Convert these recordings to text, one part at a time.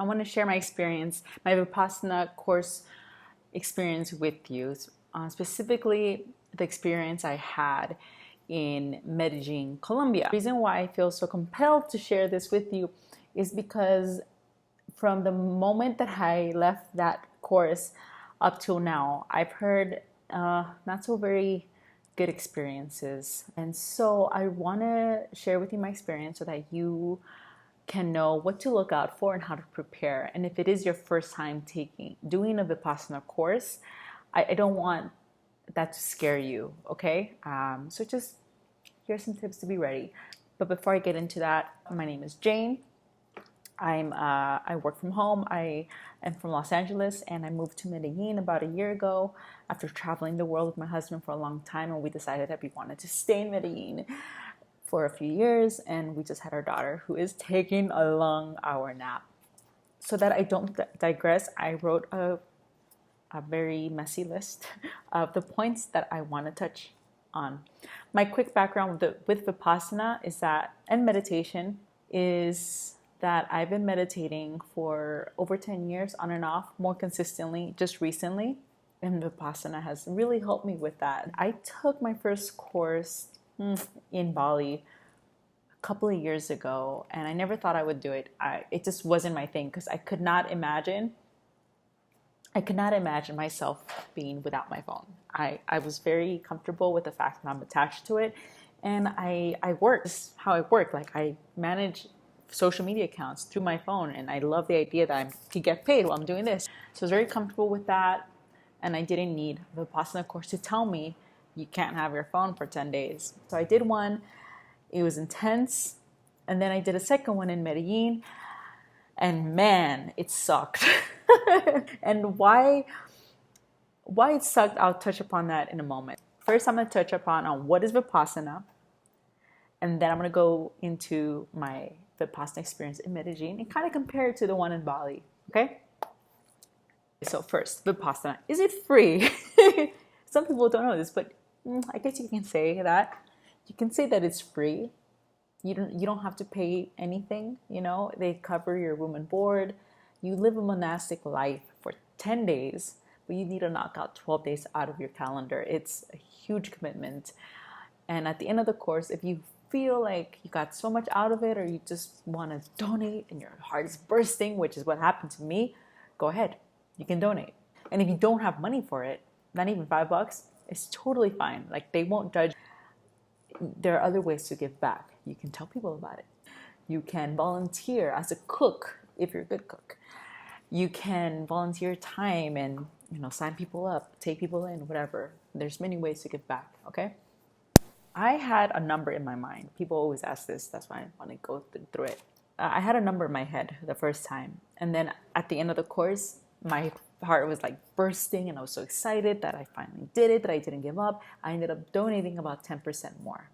I want to share my experience, my Vipassana course experience with you, specifically the experience I had in Medellin, Colombia. The reason why I feel so compelled to share this with you is because from the moment that I left that course up till now, I've heard not so very good experiences. And so I want to share with you my experience so that you can know what to look out for and how to prepare. And if it is your first time doing a Vipassana course, I don't want that to scare you, okay? So just here's some tips to be ready. But before I get into that, my name is Jane. I work from home. I am from Los Angeles, and I moved to Medellin about a year ago after traveling the world with my husband for a long time, and we decided that we wanted to stay in Medellin for a few years, and we just had our daughter who is taking a long hour nap. So that I don't digress, I wrote a very messy list of the points that I want to touch on. My quick background with Vipassana and meditation is that I've been meditating for over 10 years on and off, more consistently just recently, and Vipassana has really helped me with that. I took my first course in Bali a couple of years ago, and I never thought I would do it. It just wasn't my thing because I could not imagine myself being without my phone. I was very comfortable with the fact that I'm attached to it, and I work. This is how I work. Like, I manage social media accounts through my phone, and I love the idea that I could get paid while I'm doing this. So I was very comfortable with that, and I didn't need the Vipassana course to tell me you can't have your phone for 10 days. So I did one. It was intense, and then I did a second one in Medellin, and man, it sucked. And why it sucked, I'll touch upon that in a moment. First, I'm going to touch upon what is Vipassana, and then I'm going to go into my Vipassana experience in Medellin and kind of compare it to the one in Bali, okay? So first, Vipassana, is it free? Some people don't know this, but I guess you can say that. You can say that it's free. You don't have to pay anything, They cover your room and board. You live a monastic life for 10 days, but you need to knock out 12 days out of your calendar. It's a huge commitment. And at the end of the course, if you feel like you got so much out of it, or you just want to donate and your heart is bursting, which is what happened to me, go ahead. You can donate. And if you don't have money for it, not even $5, it's totally fine. Like, they won't judge. There are other ways to give back. You can tell people about it. You can volunteer as a cook if you're a good cook. You can volunteer time and sign people up, take people in, whatever. There's many ways to give back, okay? I had a number in my mind. People always ask this. That's why I want to go through it. I had a number in my head the first time. And then at the end of the course, my heart was like bursting, and I was so excited that I finally did it, that I didn't give up. I ended up donating about 10% more.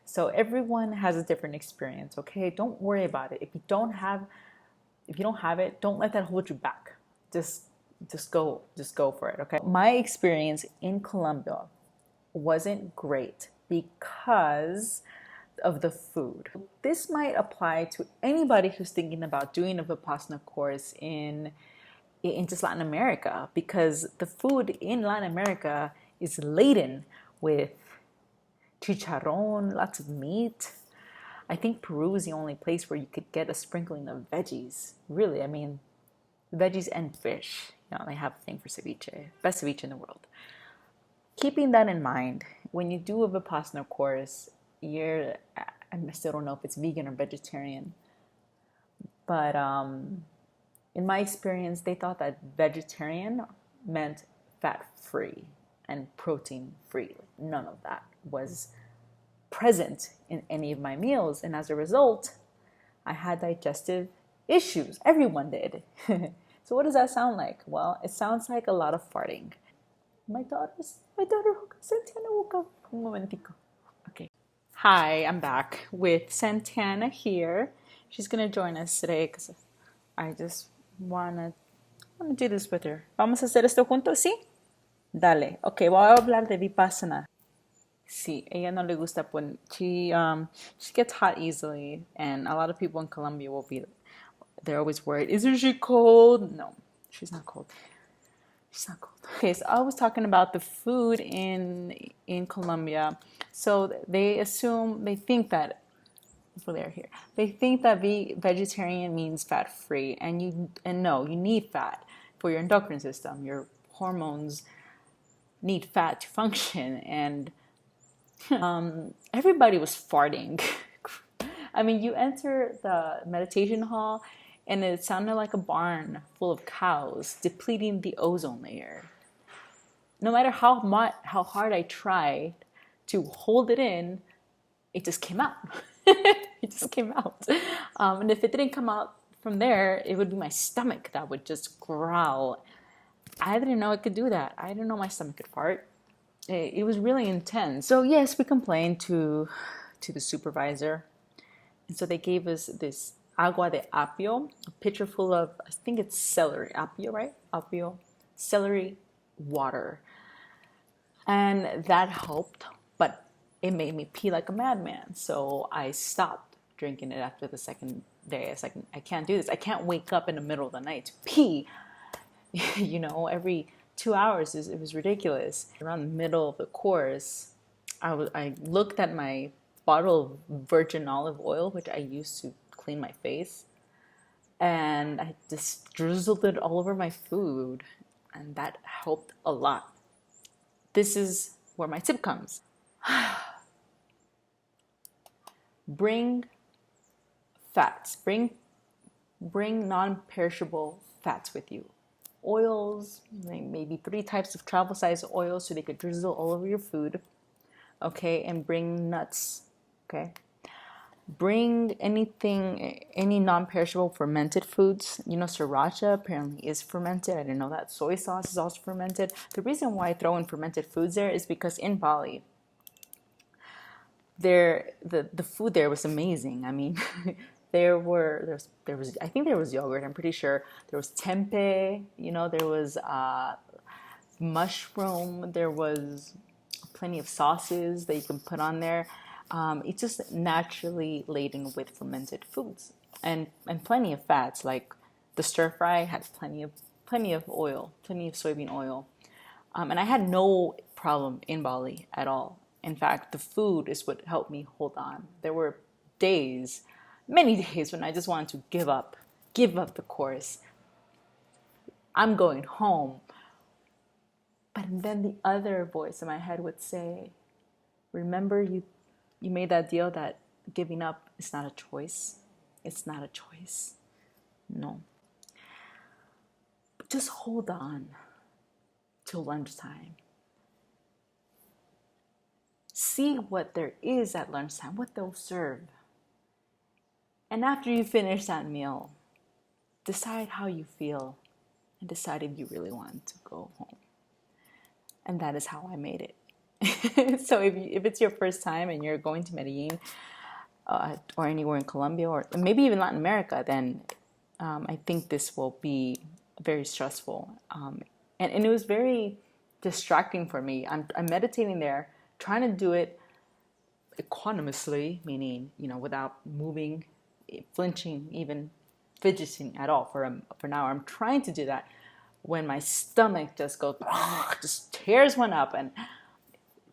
So everyone has a different experience, okay? Don't worry about it. If you don't have it, don't let that hold you back. Just go for it, okay? My experience in Colombia wasn't great because of the food. This might apply to anybody who's thinking about doing a Vipassana course in just Latin America, because the food in Latin America is laden with chicharrón, lots of meat. I think Peru is the only place where you could get a sprinkling of veggies. Really, I mean, veggies and fish. They have a thing for ceviche, best ceviche in the world. Keeping that in mind, when you do a Vipassana course, I still don't know if it's vegan or vegetarian, but in my experience, they thought that vegetarian meant fat-free and protein-free. None of that was present in any of my meals, and as a result, I had digestive issues. Everyone did. So what does that sound like? Well, it sounds like a lot of farting. My daughter, Santana woke up. Un momentico. Okay. Hi, I'm back with Santana here. She's gonna join us today because I just wanna do this with her. Vamos a hacer esto juntos, ¿sí? Dale. Okay, voy a hablar de Vipassana. Sí, ella no le gusta she gets hot easily, and a lot of people in Colombia will be They're always worried. Isn't she cold? No, she's not cold. She's not cold. Okay, so I was talking about the food in Colombia. So they think that for they're here, they think that vegetarian means fat free, and no, you need fat for your endocrine system. Your hormones need fat to function, and everybody was farting. I mean, you enter the meditation hall and it sounded like a barn full of cows depleting the ozone layer. No matter how hard I tried to hold it in, it just came out. It just came out. And if it didn't come out from there, it would be my stomach that would just growl. I didn't know it could do that. I didn't know my stomach could fart. It was really intense. So yes, we complained to the supervisor. And so they gave us this agua de apio, a pitcher full of, I think it's celery, apio, right? Apio, celery water. And that helped, but it made me pee like a madman. So I stopped drinking it after the second day. I was like, I can't do this. I can't wake up in the middle of the night to pee, every 2 hours. It was ridiculous. Around the middle of the course, I looked at my bottle of virgin olive oil, which I used to clean my face, and I just drizzled it all over my food, and that helped a lot. This is where my tip comes. Bring fats. Bring non-perishable fats with you. Oils, maybe 3 types of travel size oils so they could drizzle all over your food. Okay, and bring nuts. Okay. Bring any non-perishable fermented foods. Sriracha apparently is fermented. I didn't know that. Soy sauce is also fermented. The reason why I throw in fermented foods there is because in Bali, the food there was amazing. I mean, there was I think there was yogurt. I'm pretty sure there was tempeh. There was mushroom. There was plenty of sauces that you can put on there. It's just naturally laden with fermented foods and plenty of fats. Like the stir fry had plenty of oil, plenty of soybean oil, and I had no problem in Bali at all. In fact, the food is what helped me hold on. There were many days when I just wanted to give up the course. I'm going home. But then the other voice in my head would say, remember you made that deal that giving up is not a choice. It's not a choice. No. But just hold on till lunchtime. See what there is at lunchtime, what they'll serve. And after you finish that meal, decide how you feel and decide if you really want to go home. And that is how I made it. So if it's your first time and you're going to Medellin or anywhere in Colombia or maybe even Latin America, then I think this will be very stressful. And it was very distracting for me. I'm meditating there, trying to do it equanimously, meaning, without moving, flinching, even fidgeting at all for an hour. I'm trying to do that when my stomach just goes, just tears one up and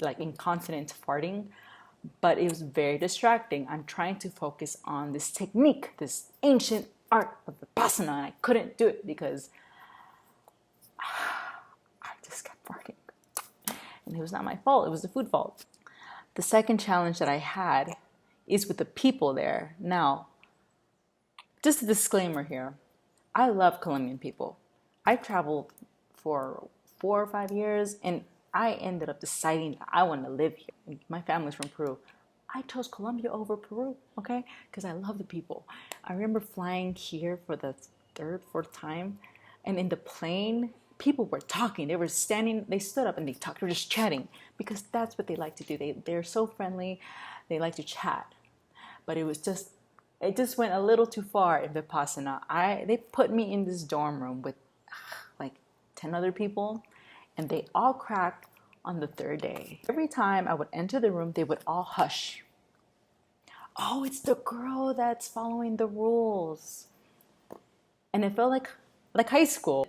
like incontinent farting. But it was very distracting. I'm trying to focus on this technique, this ancient art of Vipassana, and I couldn't do it because I just kept farting. And it was not my fault, it was the food fault. The second challenge that I had is with the people there. Now, just a disclaimer here. I love Colombian people. I traveled for 4 or 5 years and I ended up deciding that I want to live here. My family's from Peru. I chose Colombia over Peru, okay? Because I love the people. I remember flying here for the 3rd, 4th time, and in the plane, people were talking. They were standing, they stood up and they talked. They were just chatting because that's what they like to do. They're so friendly. They like to chat. But it just went a little too far in Vipassana. They put me in this dorm room with like 10 other people, and they all cracked on the 3rd day. Every time I would enter the room, they would all hush. Oh, it's the girl that's following the rules. And it felt like high school.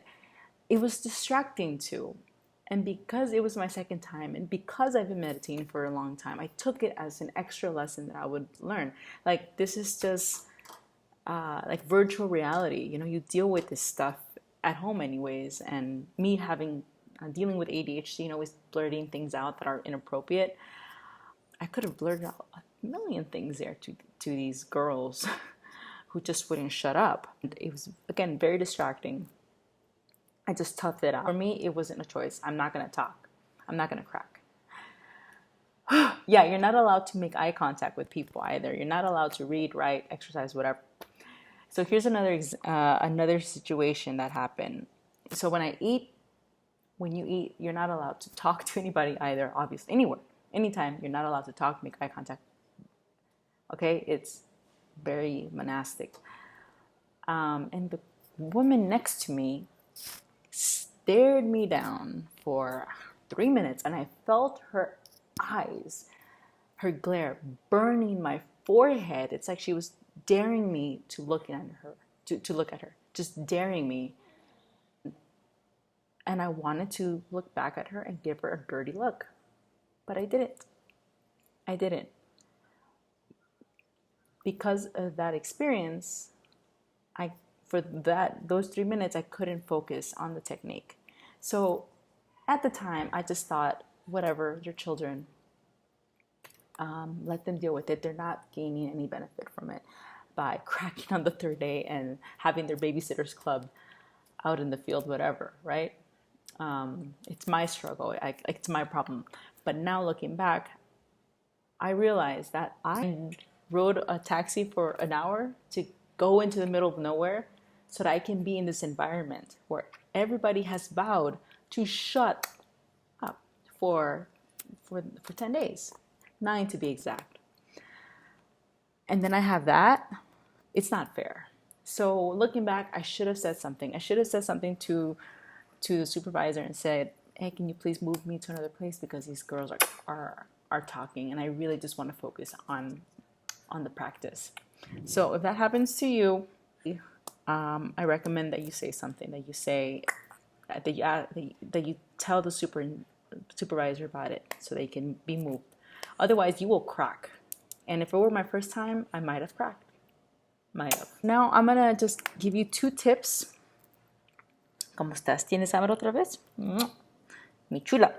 It was distracting too. And because it was my second time, and because I've been meditating for a long time, I took it as an extra lesson that I would learn. Like, this is just like virtual reality. You know, you deal with this stuff at home anyways. And me having dealing with ADHD, you know, is blurting things out that are inappropriate. I could have blurted out a million things there to these girls who just wouldn't shut up. It was, again, very distracting. I just toughed it out. For me, it wasn't a choice. I'm not going to talk. I'm not going to crack. Yeah, you're not allowed to make eye contact with people either. You're not allowed to read, write, exercise, whatever. So here's another situation that happened. So when you eat, you're not allowed to talk to anybody either, obviously. Anywhere, anytime, you're not allowed to talk, make eye contact. Okay, it's very monastic. And the woman next to me stared me down for 3 minutes, and I felt her eyes, her glare burning my forehead. It's like she was daring me to look at her, to look at her, just daring me. And I wanted to look back at her and give her a dirty look, but I didn't. Because of that experience, those 3 minutes, I couldn't focus on the technique. So at the time, I just thought, whatever, your children, let them deal with it. They're not gaining any benefit from it by cracking on the third day and having their babysitters club out in the field, whatever, right? It's my struggle. It's my problem. But now looking back, I realized that I rode a taxi for an hour to go into the middle of nowhere so that I can be in this environment where everybody has vowed to shut up for 10 days, 9 to be exact. And then I have that. It's not fair. So looking back, I should have said something. I should have said something to the supervisor and said, hey, can you please move me to another place because these girls are talking and I really just want to focus on the practice. So if that happens to you, I recommend that you say something, that you tell the supervisor about it so they can be moved. Otherwise, you will crack. And if it were my first time, I might have cracked. Now, I'm going to just give you 2 tips. ¿Cómo estás? ¿Tienes hambre otra vez? Mi chula.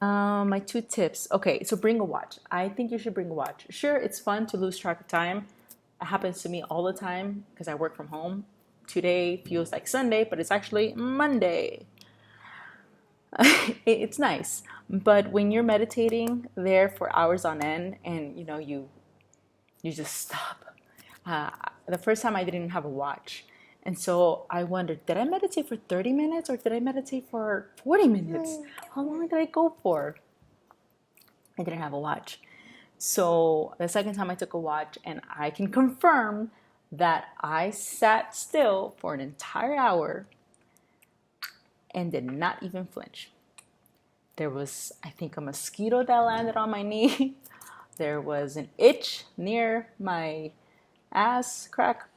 My 2 tips. Okay, so bring a watch. I think you should bring a watch. Sure, it's fun to lose track of time. It happens to me all the time because I work from home. Today feels like Sunday, but it's actually Monday. It's nice. But when you're meditating there for hours on end and, you know, you just stop. The first time I didn't have a watch. And so I wondered, did I meditate for 30 minutes or did I meditate for 40 minutes? How long did I go for? I didn't have a watch. So the second time I took a watch, and I can confirm that I sat still for an entire hour and did not even flinch. There was, I think, a mosquito that landed on my knee. There was an itch near my ass crack.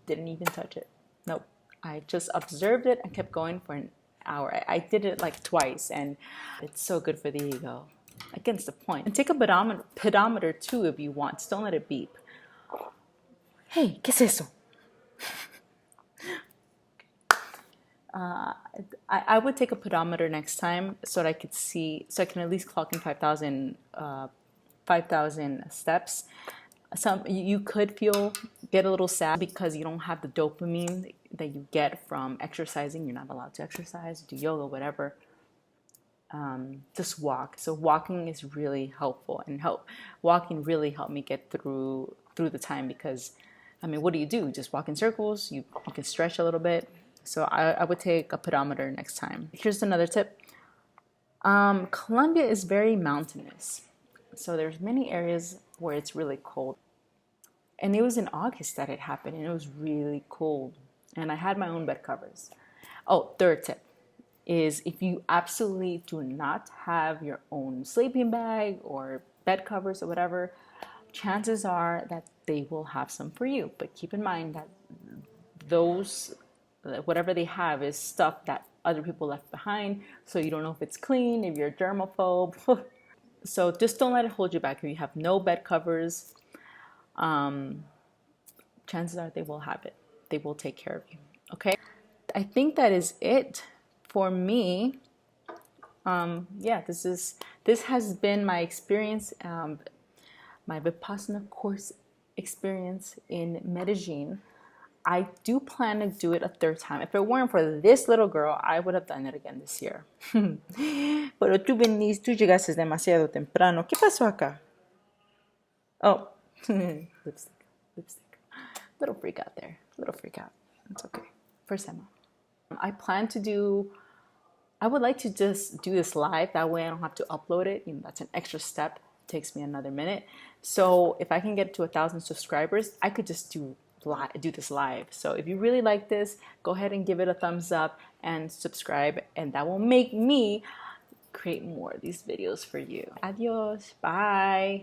Didn't even touch it. Nope. I just observed it and kept going for an hour. I did it like twice, and it's so good for the ego. Against the point. And take a pedometer too if you want. Just don't let it beep. Hey, ¿qué es eso? I would take a pedometer next time so that I could see, so I can at least clock in 5,000 steps. You could get a little sad because you don't have the dopamine that you get from exercising. You're not allowed to exercise, do yoga, whatever. Just walk. So walking is really helpful, and walking really helped me get through the time because, I mean, what do? Just walk in circles. You can stretch a little bit. So I would take a pedometer next time. Here's another tip. Colombia is very mountainous. So there's many areas where it's really cold. And it was in August that it happened, and it was really cold. And I had my own bed covers. Oh, third tip is if you absolutely do not have your own sleeping bag or bed covers or whatever, chances are that they will have some for you. But keep in mind that those, whatever they have is stuff that other people left behind. So you don't know if it's clean, if you're a germaphobe. So just don't let it hold you back. If you have no bed covers, chances are they will have it. They will take care of you. Okay. I think that is it for me. Yeah, this has been my experience, my Vipassana course experience in Medellin. I do plan to do it a third time. If it weren't for this little girl, I would have done it again this year. Pero tú llegaste demasiado temprano. ¿Qué pasó acá? Oh, lipstick. Little freak out there. Little freak out. It's okay. First time. I would like to just do this live. That way I don't have to upload it. That's an extra step. It takes me another minute. So if I can get to 1,000 subscribers, I could just do this live. So if you really like this, go ahead and give it a thumbs up and subscribe, and that will make me create more of these videos for you. Adios. Bye.